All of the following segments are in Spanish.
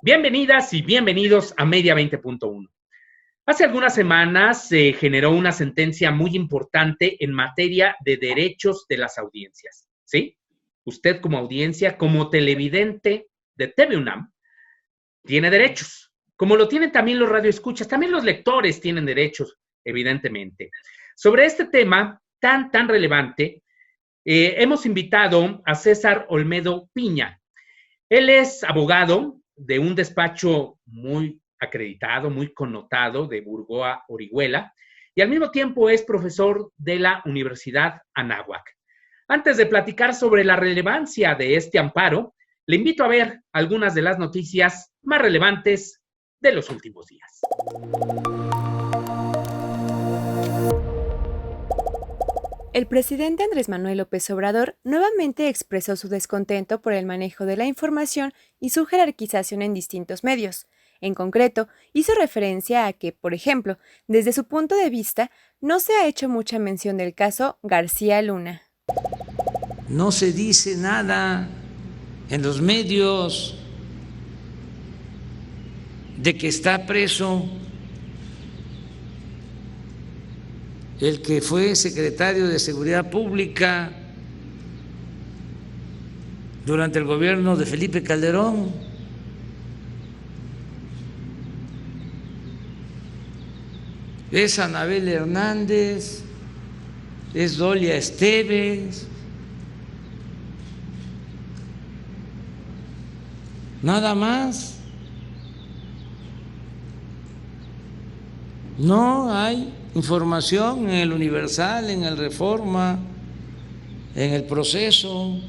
Bienvenidas y bienvenidos a Media 20.1. Hace algunas semanas se generó una sentencia muy importante en materia de derechos de las audiencias, ¿sí? Usted como audiencia, como televidente de TV UNAM, tiene derechos, como lo tienen también los radioescuchas, también los lectores tienen derechos, evidentemente. Sobre este tema tan relevante, hemos invitado a César Olmedo Piña. Él es abogado de un despacho muy acreditado, muy connotado de Burgoa Orihuela, y al mismo tiempo es profesor de la Universidad Anáhuac. Antes de platicar sobre la relevancia de este amparo, le invito a ver algunas de las noticias más relevantes de los últimos días. El presidente Andrés Manuel López Obrador nuevamente expresó su descontento por el manejo de la información y su jerarquización en distintos medios. En concreto, hizo referencia a que, por ejemplo, desde su punto de vista, no se ha hecho mucha mención del caso García Luna. No se dice nada en los medios de que está preso el que fue secretario de Seguridad Pública durante el gobierno de Felipe Calderón. Es Anabel Hernández, es Dolia Esteves, nada más. No hay información en el Universal, en el Reforma, en el Proceso,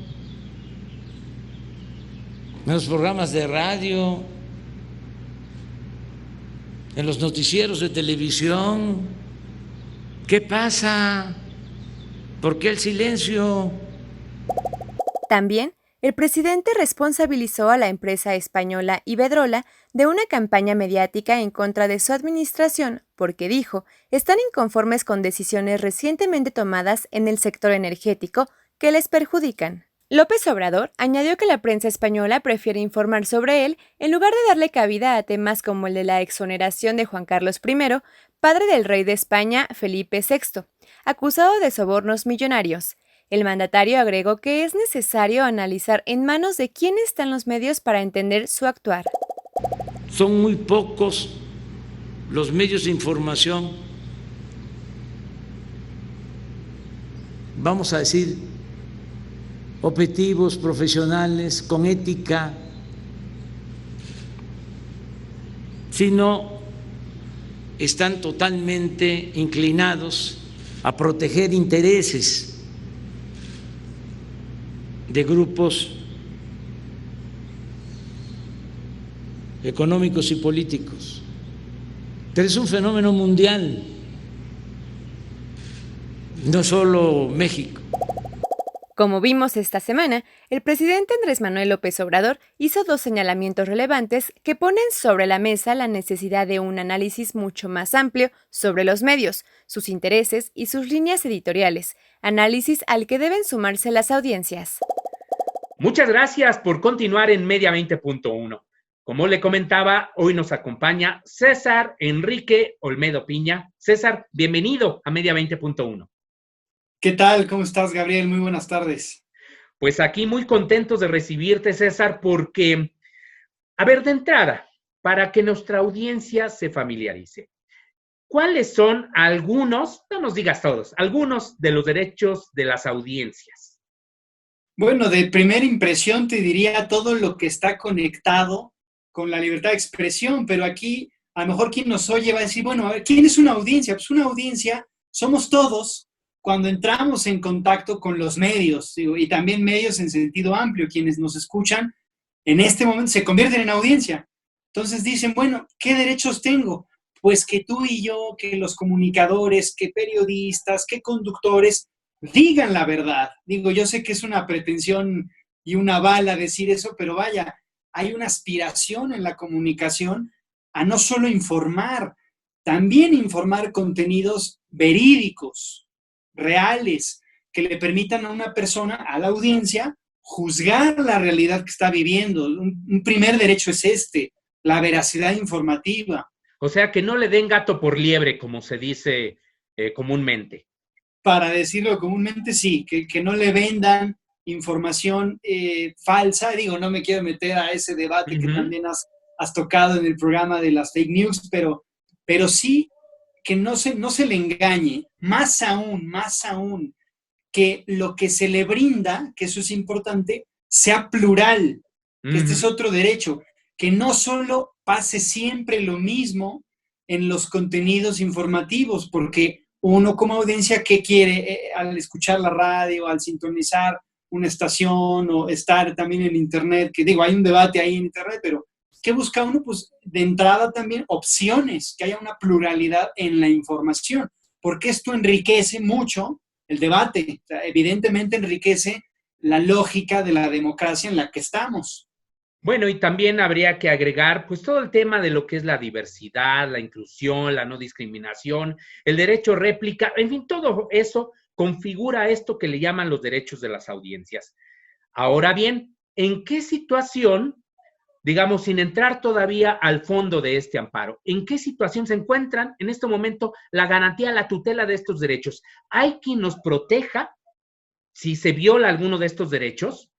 en los programas de radio, en los noticieros de televisión. ¿Qué pasa? ¿Por qué el silencio? También, el presidente responsabilizó a la empresa española Iberdrola de una campaña mediática en contra de su administración porque, dijo, están inconformes con decisiones recientemente tomadas en el sector energético que les perjudican. López Obrador añadió que la prensa española prefiere informar sobre él en lugar de darle cabida a temas como el de la exoneración de Juan Carlos I, padre del rey de España, Felipe VI, acusado de sobornos millonarios. El mandatario agregó que es necesario analizar en manos de quién están los medios para entender su actuar. Son muy pocos los medios de información, vamos a decir, objetivos, profesionales, con ética, sino están totalmente inclinados a proteger intereses de grupos económicos y políticos. Pero es un fenómeno mundial, no solo México. Como vimos esta semana, el presidente Andrés Manuel López Obrador hizo dos señalamientos relevantes que ponen sobre la mesa la necesidad de un análisis mucho más amplio sobre los medios, sus intereses y sus líneas editoriales, análisis al que deben sumarse las audiencias. Muchas gracias por continuar en Media 20.1. Como le comentaba, hoy nos acompaña César Enrique Olmedo Piña. César, bienvenido a Media 20.1. ¿Qué tal? ¿Cómo estás, Gabriel? Muy buenas tardes. Pues aquí muy contentos de recibirte, César, porque, a ver, de entrada, para que nuestra audiencia se familiarice, ¿cuáles son algunos, no nos digas todos, algunos de los derechos de las audiencias? Bueno, de primera impresión te diría todo lo que está conectado con la libertad de expresión, pero aquí a lo mejor quien nos oye va a decir, bueno, a ver, ¿quién es una audiencia? Pues una audiencia somos todos cuando entramos en contacto con los medios, digo, y también medios en sentido amplio, quienes nos escuchan en este momento se convierten en audiencia. Entonces dicen, bueno, ¿qué derechos tengo? Pues que tú y yo, que los comunicadores, que periodistas, que conductores digan la verdad. Digo, yo sé que es una pretensión y una bala decir eso, pero vaya, hay una aspiración en la comunicación a no solo informar, también informar contenidos verídicos, reales, que le permitan a una persona, a la audiencia, juzgar la realidad que está viviendo. Un primer derecho es este, la veracidad informativa. O sea, que no le den gato por liebre, como se dice comúnmente. Para decirlo comúnmente, sí, que no le vendan información falsa. Digo, no me quiero meter a ese debate que también has tocado en el programa de las fake news, pero sí que no se le engañe, más aún, que lo que se le brinda, que eso es importante, sea plural, que este es otro derecho, que no solo pase siempre lo mismo en los contenidos informativos, porque uno como audiencia, ¿qué quiere al escuchar la radio, al sintonizar una estación o estar también en internet? Que digo, hay un debate ahí en internet, pero ¿qué busca uno? Pues de entrada también opciones, que haya una pluralidad en la información, porque esto enriquece mucho el debate, o sea, evidentemente enriquece la lógica de la democracia en la que estamos. Bueno, y también habría que agregar, pues, todo el tema de lo que es la diversidad, la inclusión, la no discriminación, el derecho a réplica, en fin, todo eso configura esto que le llaman los derechos de las audiencias. Ahora bien, ¿en qué situación, digamos, sin entrar todavía al fondo de este amparo, en qué situación se encuentran en este momento la garantía, la tutela de estos derechos? ¿Hay quien nos proteja si se viola alguno de estos derechos?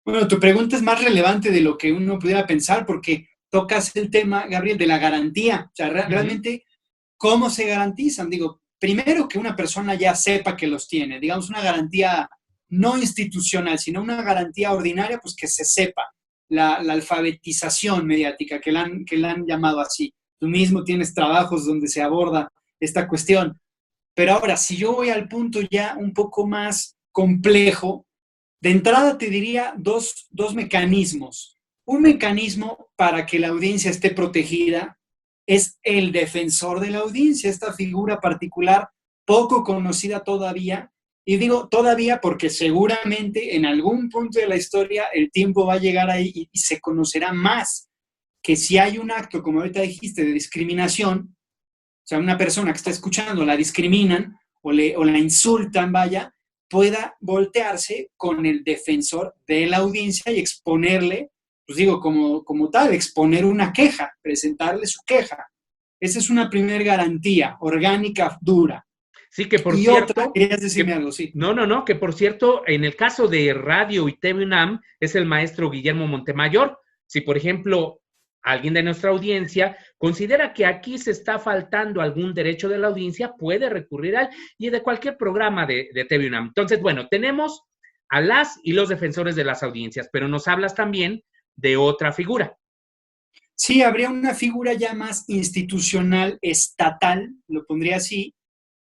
Bueno, tu pregunta es más relevante de lo que uno pudiera pensar, porque tocas el tema, Gabriel, de la garantía. O sea, realmente, ¿cómo se garantizan? Digo, primero que una persona ya sepa que los tiene, digamos, una garantía no institucional, sino una garantía ordinaria, pues que se sepa. La alfabetización mediática, que la han llamado así. Tú mismo tienes trabajos donde se aborda esta cuestión. Pero ahora, si yo voy al punto ya un poco más complejo, de entrada te diría dos mecanismos. Un mecanismo para que la audiencia esté protegida es el defensor de la audiencia, esta figura particular poco conocida todavía. Y digo todavía porque seguramente en algún punto de la historia el tiempo va a llegar ahí y se conocerá más que si hay un acto, como ahorita dijiste, de discriminación, o sea, una persona que está escuchando la discriminan o la insultan, vaya, pueda voltearse con el defensor de la audiencia y exponerle, pues digo, como tal, exponer una queja, presentarle su queja. Esa es una primera garantía orgánica dura. Sí, que por y cierto... otra, querías decirme algo, sí. No, que por cierto, en el caso de Radio y TV UNAM, es el maestro Guillermo Montemayor. Si, por ejemplo, alguien de nuestra audiencia considera que aquí se está faltando algún derecho de la audiencia, puede recurrir a él y de cualquier programa de TV UNAM. Entonces, bueno, tenemos a las y los defensores de las audiencias, pero nos hablas también de otra figura. Sí, habría una figura ya más institucional, estatal, lo pondría así,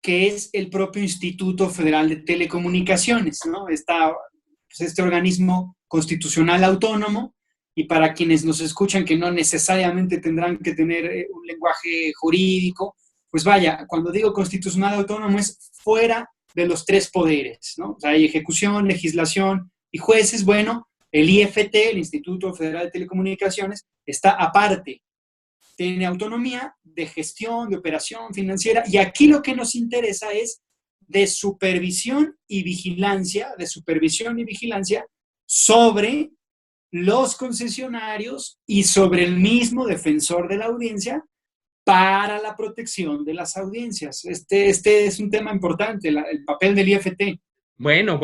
que es el propio Instituto Federal de Telecomunicaciones, ¿no? Este organismo constitucional autónomo, y para quienes nos escuchan que no necesariamente tendrán que tener un lenguaje jurídico, pues vaya, cuando digo constitucional autónomo es fuera de los tres poderes, ¿no? O sea, hay ejecución, legislación y jueces. Bueno, el IFT, el Instituto Federal de Telecomunicaciones, está aparte, tiene autonomía de gestión, de operación financiera, y aquí lo que nos interesa es de supervisión y vigilancia sobre los concesionarios y sobre el mismo defensor de la audiencia para la protección de las audiencias. Este es un tema importante, el papel del IFT. Bueno,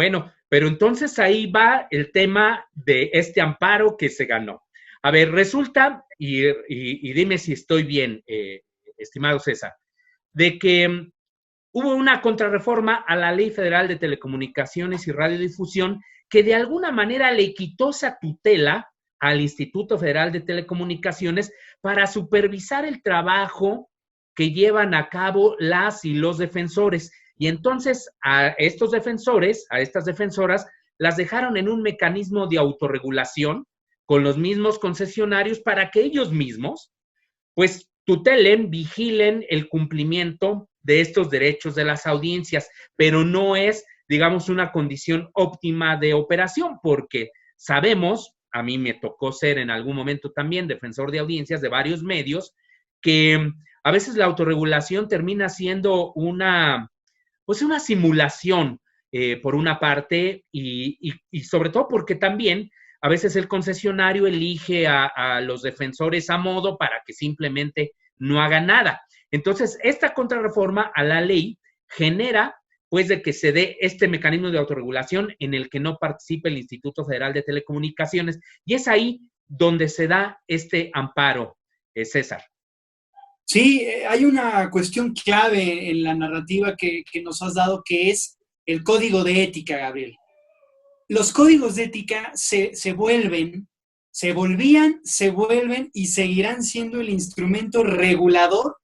pero entonces ahí va el tema de este amparo que se ganó. A ver, resulta, y dime si estoy bien, estimado César, de que hubo una contrarreforma a la Ley Federal de Telecomunicaciones y Radiodifusión que de alguna manera le quitó esa tutela al Instituto Federal de Telecomunicaciones para supervisar el trabajo que llevan a cabo las y los defensores. Y entonces a estos defensores, a estas defensoras, las dejaron en un mecanismo de autorregulación con los mismos concesionarios para que ellos mismos, pues, tutelen, vigilen el cumplimiento de estos derechos de las audiencias, pero no es, digamos, una condición óptima de operación, porque sabemos, a mí me tocó ser en algún momento también defensor de audiencias de varios medios, que a veces la autorregulación termina siendo una simulación, por una parte, y sobre todo porque también a veces el concesionario elige a los defensores a modo para que simplemente no hagan nada. Entonces, esta contrarreforma a la ley genera, pues, de que se dé este mecanismo de autorregulación en el que no participe el Instituto Federal de Telecomunicaciones, y es ahí donde se da este amparo, César. Sí, hay una cuestión clave en la narrativa que nos has dado, que es el código de ética, Gabriel. Los códigos de ética se vuelven y seguirán siendo el instrumento regulador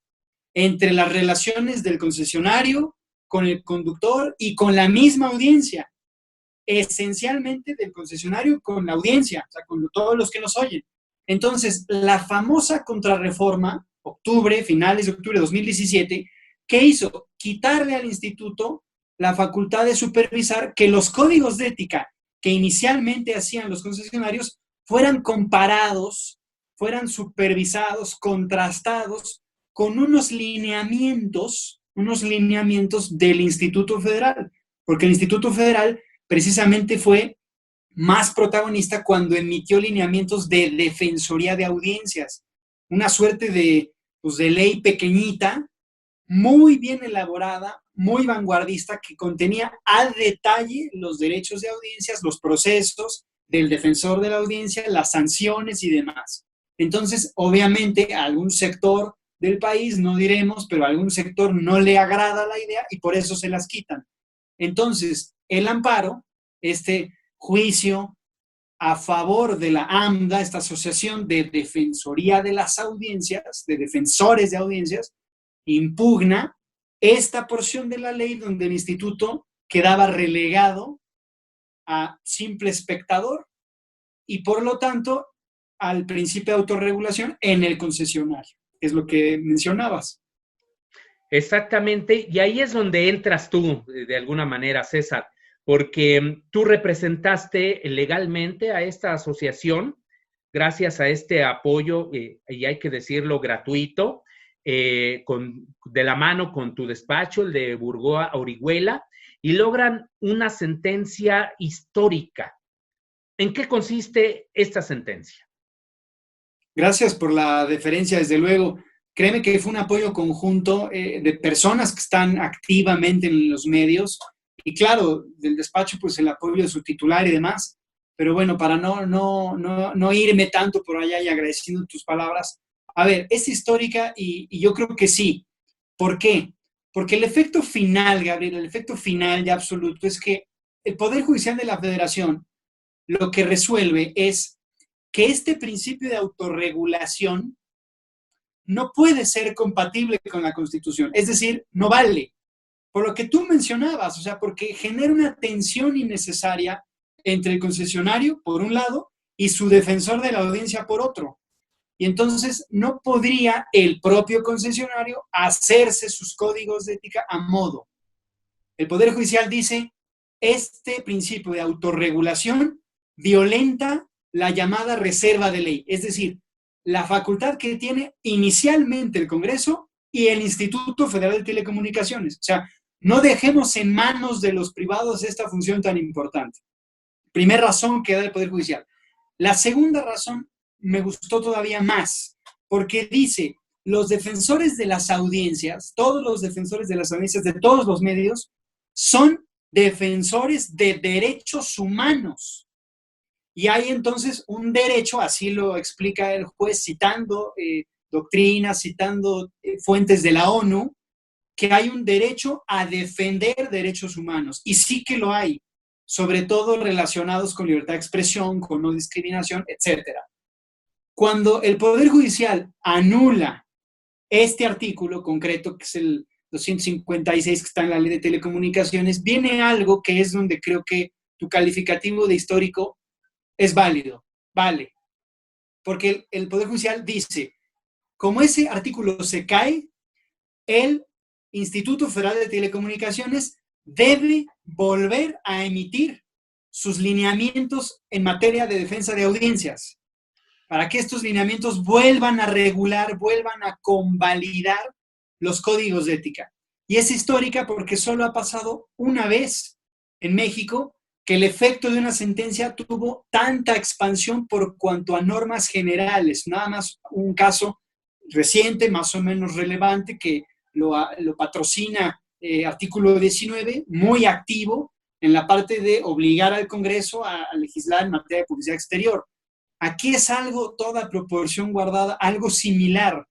entre las relaciones del concesionario con el conductor y con la misma audiencia. Esencialmente del concesionario con la audiencia, o sea, con todos los que nos oyen. Entonces, la famosa contrarreforma, finales de octubre de 2017, ¿qué hizo? Quitarle al instituto la facultad de supervisar que los códigos de ética que inicialmente hacían los concesionarios fueran comparados, fueran supervisados, contrastados con unos lineamientos del Instituto Federal, porque el Instituto Federal precisamente fue más protagonista cuando emitió lineamientos de defensoría de audiencias, una suerte de ley pequeñita, muy bien elaborada, muy vanguardista, que contenía al detalle los derechos de audiencias, los procesos del defensor de la audiencia, las sanciones y demás. Entonces, obviamente, a algún sector del país, no diremos, pero a algún sector no le agrada la idea y por eso se las quitan. Entonces, el amparo, este juicio a favor de la AMDA, esta asociación de defensoría de las audiencias, de defensores de audiencias, impugna esta porción de la ley donde el instituto quedaba relegado a simple espectador y por lo tanto al principio de autorregulación en el concesionario, que es lo que mencionabas. Exactamente, y ahí es donde entras tú, de alguna manera, César, porque tú representaste legalmente a esta asociación gracias a este apoyo, y hay que decirlo, gratuito, de la mano con tu despacho, el de Burgoa Orihuela, y logran una sentencia histórica. ¿En qué consiste esta sentencia? Gracias por la deferencia, desde luego. Créeme que fue un apoyo conjunto de personas que están activamente en los medios y claro, del despacho pues el apoyo de su titular y demás. Pero bueno, para no irme tanto por allá y agradeciendo tus palabras, a ver, es histórica y yo creo que sí. ¿Por qué? Porque el efecto final, Gabriel, el efecto final ya absoluto es que el Poder Judicial de la Federación lo que resuelve es que este principio de autorregulación no puede ser compatible con la Constitución, es decir, no vale. Por lo que tú mencionabas, o sea, porque genera una tensión innecesaria entre el concesionario, por un lado, y su defensor de la audiencia, por otro. Y entonces no podría el propio concesionario hacerse sus códigos de ética a modo. El Poder Judicial dice, este principio de autorregulación violenta la llamada reserva de ley, es decir, la facultad que tiene inicialmente el Congreso y el Instituto Federal de Telecomunicaciones. O sea, no dejemos en manos de los privados esta función tan importante. Primera razón que da el Poder Judicial. La segunda razón me gustó todavía más, porque dice, los defensores de las audiencias, todos los defensores de las audiencias de todos los medios, son defensores de derechos humanos. Y hay entonces un derecho, así lo explica el juez, citando doctrinas, citando fuentes de la ONU, que hay un derecho a defender derechos humanos. Y sí que lo hay, sobre todo relacionados con libertad de expresión, con no discriminación, etc. Cuando el Poder Judicial anula este artículo concreto, que es el 256 que está en la Ley de Telecomunicaciones, viene algo que es donde creo que tu calificativo de histórico es válido, vale. Porque el Poder Judicial dice, como ese artículo se cae, el Instituto Federal de Telecomunicaciones debe volver a emitir sus lineamientos en materia de defensa de audiencias, para que estos lineamientos vuelvan a regular, vuelvan a convalidar los códigos de ética. Y es histórica porque solo ha pasado una vez en México que el efecto de una sentencia tuvo tanta expansión por cuanto a normas generales. Nada más un caso reciente, más o menos relevante, que lo patrocina artículo 19, muy activo en la parte de obligar al Congreso a legislar en materia de publicidad exterior. Aquí es algo, toda proporción guardada, algo similar.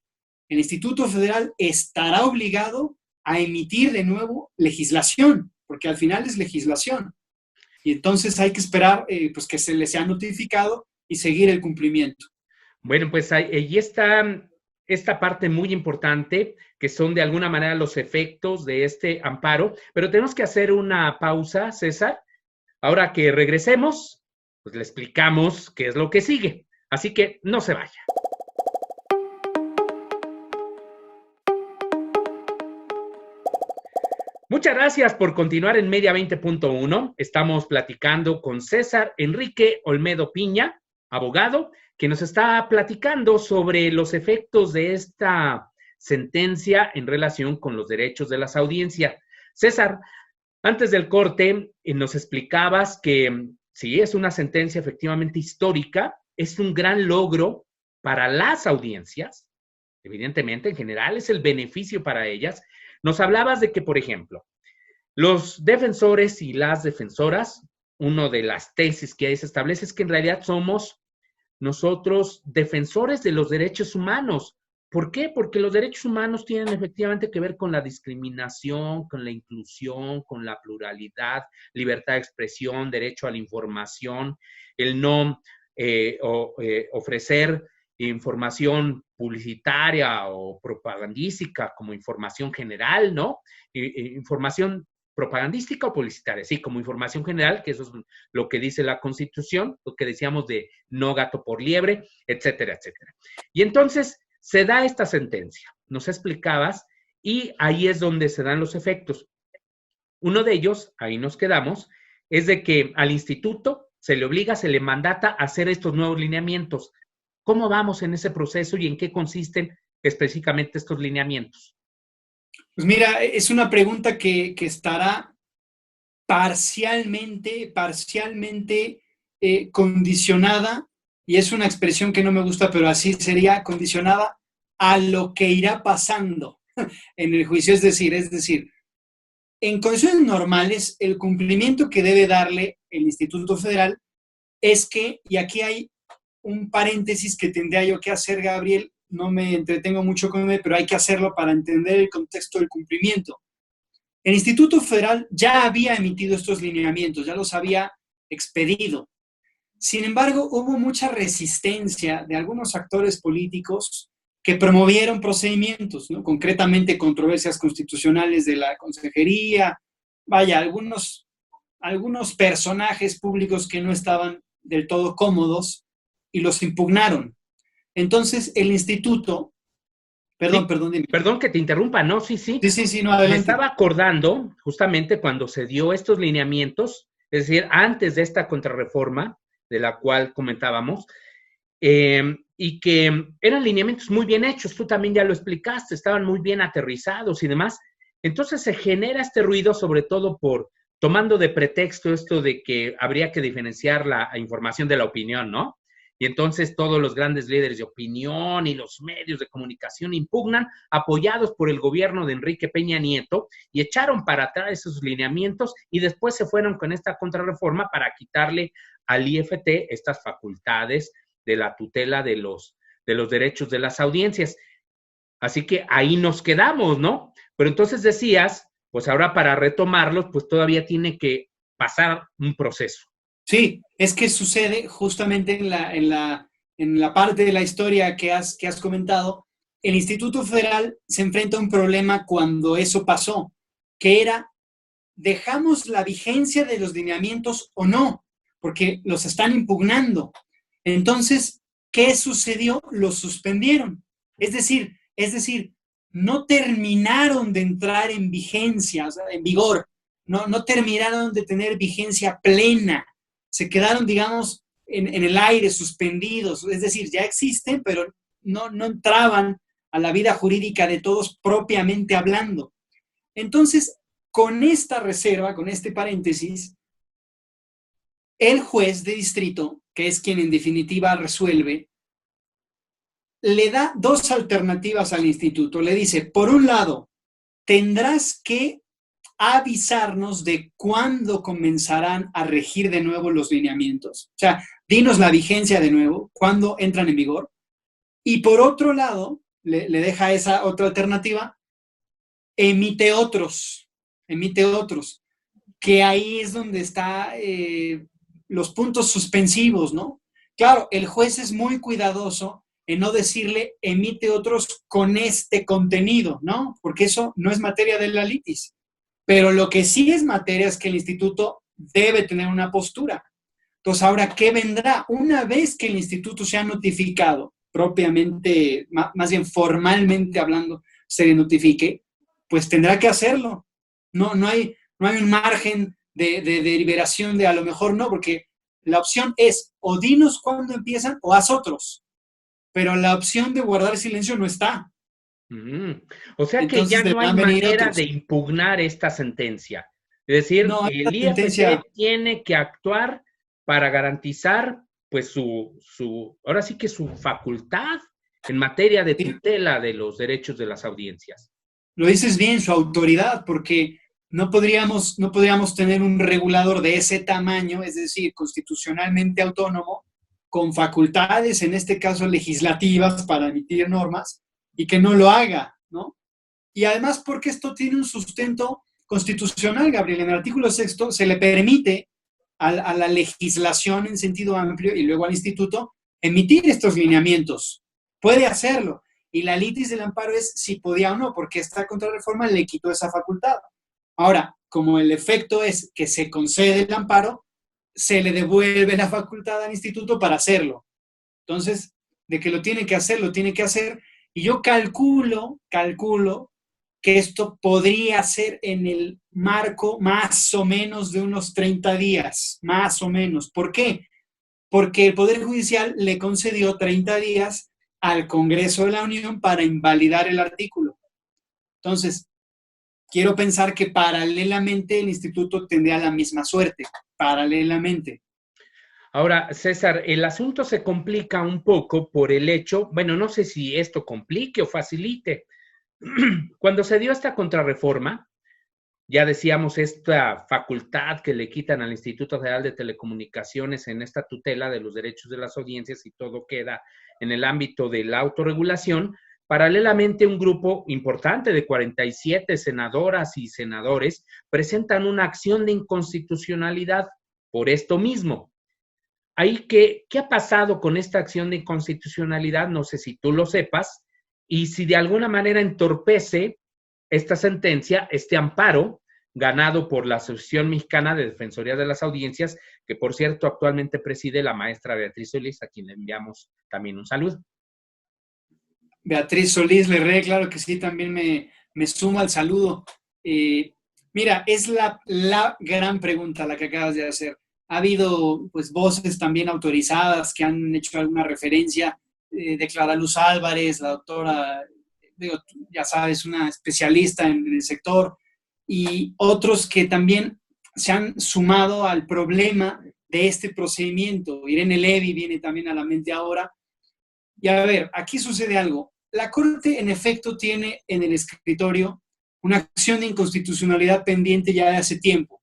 El Instituto Federal estará obligado a emitir de nuevo legislación, porque al final es legislación. Y entonces hay que esperar pues que se les sea notificado y seguir el cumplimiento. Bueno, pues ahí está esta parte muy importante, que son de alguna manera los efectos de este amparo, pero tenemos que hacer una pausa, César. Ahora que regresemos, pues le explicamos qué es lo que sigue. Así que no se vaya. Muchas gracias por continuar en Media 20.1. Estamos platicando con César Enrique Olmedo Piña, abogado, que nos está platicando sobre los efectos de esta sentencia en relación con los derechos de las audiencias. César, antes del corte nos explicabas que sí, es una sentencia efectivamente histórica, es un gran logro para las audiencias, evidentemente en general es el beneficio para ellas. Nos hablabas de que, por ejemplo, los defensores y las defensoras, una de las tesis que ahí se establece es que en realidad somos nosotros defensores de los derechos humanos. ¿Por qué? Porque los derechos humanos tienen efectivamente que ver con la discriminación, con la inclusión, con la pluralidad, libertad de expresión, derecho a la información, el no ofrecer información publicitaria o propagandística como información general, ¿no? Información propagandística o publicitaria, sí, como información general, que eso es lo que dice la Constitución, lo que decíamos de no gato por liebre, etcétera, etcétera. Y entonces se da esta sentencia, nos explicabas, y ahí es donde se dan los efectos. Uno de ellos, ahí nos quedamos, es de que al instituto se le obliga, se le mandata a hacer estos nuevos lineamientos. ¿Cómo vamos en ese proceso y en qué consisten específicamente estos lineamientos? Pues mira, es una pregunta que estará parcialmente condicionada, y es una expresión que no me gusta, pero así sería, condicionada a lo que irá pasando en el juicio. Es decir, en condiciones normales, el cumplimiento que debe darle el Instituto Federal es que, y aquí hay un paréntesis que tendría yo que hacer, Gabriel, no me entretengo mucho con él, pero hay que hacerlo para entender el contexto del cumplimiento. El Instituto Federal ya había emitido estos lineamientos, ya los había expedido. Sin embargo, hubo mucha resistencia de algunos actores políticos que promovieron procedimientos, ¿no? Concretamente controversias constitucionales de la consejería, vaya, algunos personajes públicos que no estaban del todo cómodos y los impugnaron. Entonces, el instituto, perdón, dime. Perdón que te interrumpa, ¿no? Sí, no, adelante. Me estaba acordando justamente cuando se dio estos lineamientos, es decir, antes de esta contrarreforma de la cual comentábamos, y que eran lineamientos muy bien hechos, tú también ya lo explicaste, estaban muy bien aterrizados y demás. Entonces se genera este ruido, sobre todo tomando de pretexto esto de que habría que diferenciar la información de la opinión, ¿no? Y entonces todos los grandes líderes de opinión y los medios de comunicación impugnan, apoyados por el gobierno de Enrique Peña Nieto, y echaron para atrás esos lineamientos y después se fueron con esta contrarreforma para quitarle al IFT estas facultades de la tutela de los derechos de las audiencias. Así que ahí nos quedamos, ¿no? Pero entonces decías, pues ahora para retomarlos, pues todavía tiene que pasar un proceso. Sí, es que sucede justamente en la parte de la historia que has comentado. El Instituto Federal se enfrenta a un problema cuando eso pasó, que era, ¿dejamos la vigencia de los lineamientos o no? Porque los están impugnando. Entonces, ¿qué sucedió? Los suspendieron. Es decir, no terminaron de entrar en vigencia, o sea, en vigor. No terminaron de tener vigencia plena. Se quedaron, digamos, en el aire, suspendidos. Es decir, ya existen, pero no entraban a la vida jurídica de todos propiamente hablando. Entonces, con esta reserva, con este paréntesis, el juez de distrito, que es quien en definitiva resuelve, le da dos alternativas al instituto. Le dice, por un lado, tendrás que avisarnos de cuándo comenzarán a regir de nuevo los lineamientos. O sea, dinos la vigencia de nuevo, cuándo entran en vigor. Y por otro lado, le deja esa otra alternativa, emite otros, que ahí es donde está los puntos suspensivos, ¿no? Claro, el juez es muy cuidadoso en no decirle emite otros con este contenido, ¿no? Porque eso no es materia de la litis. Pero lo que sí es materia es que el instituto debe tener una postura. Entonces, ahora, ¿qué vendrá? Una vez que el instituto se ha notificado, propiamente, más bien formalmente hablando, se le notifique, pues tendrá que hacerlo. No hay un margen de deliberación de a lo mejor no, porque la opción es o dinos cuándo empiezan o haz otros. Pero la opción de guardar silencio no está. O sea que Entonces ya no hay manera otros. de impugnar esta sentencia. Es decir, No, el IFT sentencia tiene que actuar para garantizar, pues, ahora sí que su facultad en materia de tutela de los derechos de las audiencias. Lo dices bien, su autoridad, porque no podríamos tener un regulador de ese tamaño, es decir, constitucionalmente autónomo, con facultades, en este caso legislativas, para emitir normas, y que no lo haga, ¿no? Y además porque esto tiene un sustento constitucional, Gabriel. En el artículo 6 se le permite a la legislación en sentido amplio y luego al instituto emitir estos lineamientos. Puede hacerlo. Y la litis del amparo es si podía o no, porque esta contrarreforma le quitó esa facultad. Ahora, como el efecto es que se concede el amparo, se le devuelve la facultad al instituto para hacerlo. Entonces, de que lo tiene que hacer, lo tiene que hacer. Y yo calculo que esto podría ser en el marco más o menos de unos 30 días, más o menos. ¿Por qué? Porque el Poder Judicial le concedió 30 días al Congreso de la Unión para invalidar el artículo. Entonces, quiero pensar que paralelamente el instituto tendría la misma suerte, paralelamente. Ahora, César, el asunto se complica un poco por el hecho, bueno, no sé si esto complique o facilite. Cuando se dio esta contrarreforma, ya decíamos esta facultad que le quitan al Instituto Federal de Telecomunicaciones en esta tutela de los derechos de las audiencias y todo queda en el ámbito de la autorregulación. Paralelamente, un grupo importante de 47 senadoras y senadores presentan una acción de inconstitucionalidad por esto mismo. Ahí, ¿qué ha pasado con esta acción de inconstitucionalidad? No sé si tú lo sepas, y si de alguna manera entorpece esta sentencia, este amparo ganado por la Asociación Mexicana de Defensoría de las Audiencias, que por cierto actualmente preside la maestra Beatriz Solís, a quien le enviamos también un saludo. Beatriz Solís Lerré, claro que sí, también me sumo al saludo. Mira, es la gran pregunta la que acabas de hacer. Ha habido pues voces también autorizadas que han hecho alguna referencia, de Clara Luz Álvarez, la doctora, digo, ya sabes, una especialista en el sector, y otros que también se han sumado al problema de este procedimiento. Irene Levy viene también a la mente ahora. Y a ver, aquí sucede algo. La Corte, en efecto, tiene en el escritorio una acción de inconstitucionalidad pendiente ya de hace tiempo.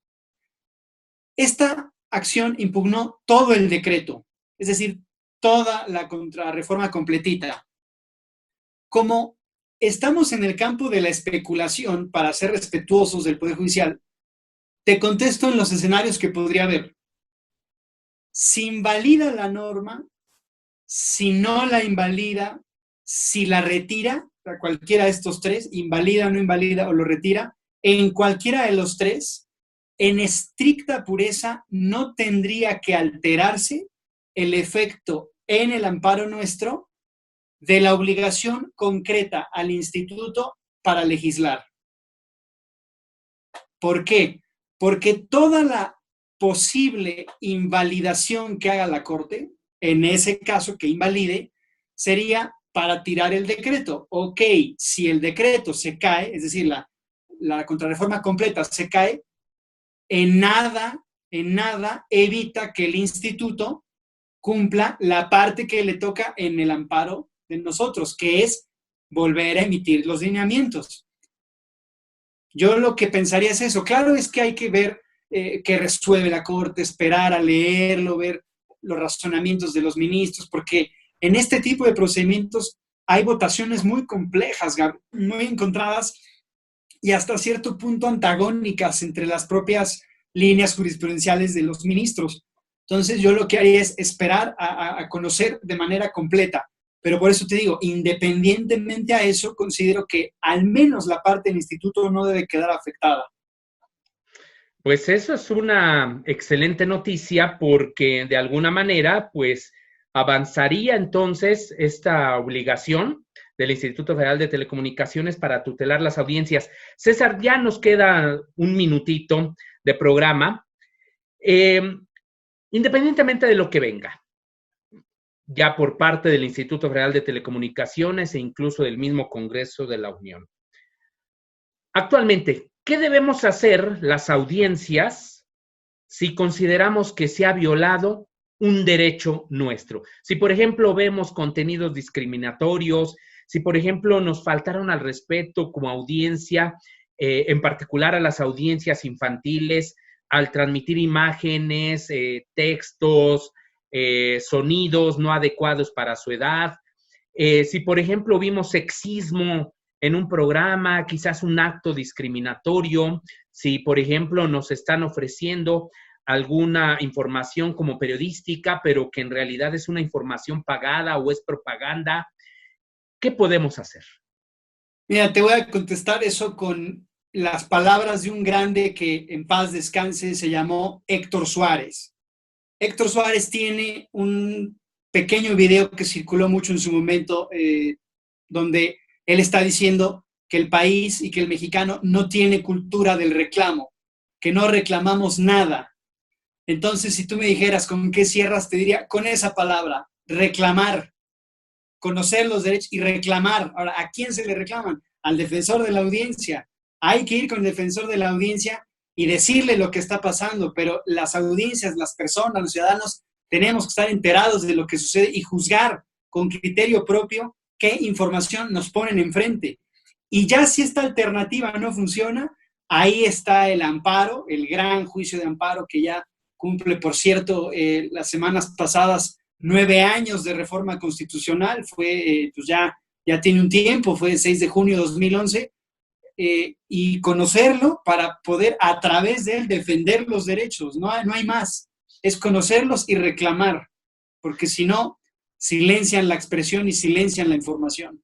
Esta acción impugnó todo el decreto, es decir, toda la contrarreforma completita. Como estamos en el campo de la especulación, para ser respetuosos del Poder Judicial, te contesto en los escenarios que podría haber. Si invalida la norma, si no la invalida, si la retira, a cualquiera de estos tres, invalida, no invalida o lo retira, en cualquiera de los tres, en estricta pureza no tendría que alterarse el efecto en el amparo nuestro de la obligación concreta al instituto para legislar. ¿Por qué? Porque toda la posible invalidación que haga la Corte, en ese caso que invalide, sería para tirar el decreto. Ok, si el decreto se cae, es decir, la contrarreforma completa se cae, en nada en nada evita que el instituto cumpla la parte que le toca en el amparo de nosotros, que es volver a emitir los lineamientos. Yo lo que pensaría es eso. Claro, es que hay que ver qué resuelve la Corte, esperar a leerlo, ver los razonamientos de los ministros, porque en este tipo de procedimientos hay votaciones muy complejas, muy encontradas y hasta cierto punto antagónicas entre las propias líneas jurisprudenciales de los ministros. Entonces yo lo que haría es esperar a conocer de manera completa. Pero por eso te digo, independientemente a eso, considero que al menos la parte del instituto no debe quedar afectada. Pues eso es una excelente noticia porque de alguna manera, pues avanzaría entonces esta obligación del Instituto Federal de Telecomunicaciones para tutelar las audiencias. César, ya nos queda un minutito de programa. Independientemente de lo que venga, ya por parte del Instituto Federal de Telecomunicaciones e incluso del mismo Congreso de la Unión. Actualmente, ¿qué debemos hacer las audiencias si consideramos que se ha violado un derecho nuestro? Si, por ejemplo, vemos contenidos discriminatorios, si, por ejemplo, nos faltaron al respeto como audiencia, en particular a las audiencias infantiles, al transmitir imágenes, textos, sonidos no adecuados para su edad. Si, por ejemplo, vimos sexismo en un programa, quizás un acto discriminatorio, si, por ejemplo, nos están ofreciendo alguna información como periodística, pero que en realidad es una información pagada o es propaganda, ¿qué podemos hacer? Mira, te voy a contestar eso con las palabras de un grande que en paz descanse, se llamó Héctor Suárez. Héctor Suárez tiene un pequeño video que circuló mucho en su momento, donde él está diciendo que el país y que el mexicano no tiene cultura del reclamo, que no reclamamos nada. Entonces, si tú me dijeras con qué cierras, te diría con esa palabra, reclamar, conocer los derechos y reclamar. Ahora, ¿a quién se le reclaman? Al defensor de la audiencia. Hay que ir con el defensor de la audiencia y decirle lo que está pasando, pero las audiencias, las personas, los ciudadanos, tenemos que estar enterados de lo que sucede y juzgar con criterio propio qué información nos ponen enfrente. Y ya si esta alternativa no funciona, ahí está el amparo, el gran juicio de amparo que ya cumple, por cierto, las semanas pasadas 9 años de reforma constitucional, fue, pues ya tiene un tiempo, fue el 6 de junio de 2011, y conocerlo para poder a través de él defender los derechos, no hay más, es conocerlos y reclamar, porque si no, silencian la expresión y silencian la información.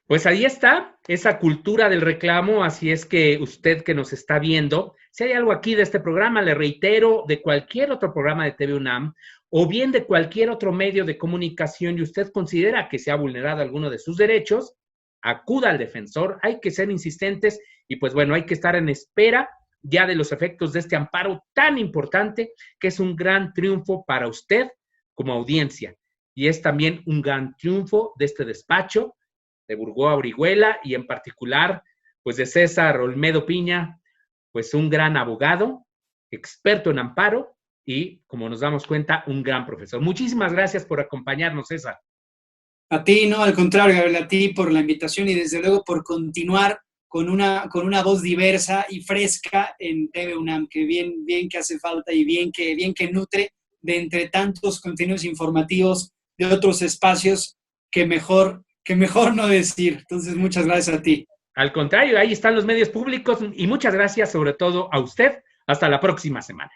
Pues ahí está, esa cultura del reclamo, así es que usted que nos está viendo, si hay algo aquí de este programa, le reitero, de cualquier otro programa de TV UNAM, o bien de cualquier otro medio de comunicación y usted considera que se ha vulnerado alguno de sus derechos, acuda al defensor, hay que ser insistentes y pues bueno, hay que estar en espera ya de los efectos de este amparo tan importante que es un gran triunfo para usted como audiencia y es también un gran triunfo de este despacho de Burgoa Orihuela y en particular pues de César Olmedo Piña, pues un gran abogado, experto en amparo y como nos damos cuenta, un gran profesor. Muchísimas gracias por acompañarnos, César. A ti, no, al contrario, Gabriel, a ti por la invitación y desde luego por continuar con una voz diversa y fresca en TV UNAM, que bien que hace falta y bien que nutre de entre tantos contenidos informativos de otros espacios que mejor no decir. Entonces, muchas gracias a ti. Al contrario, ahí están los medios públicos y muchas gracias sobre todo a usted. Hasta la próxima semana.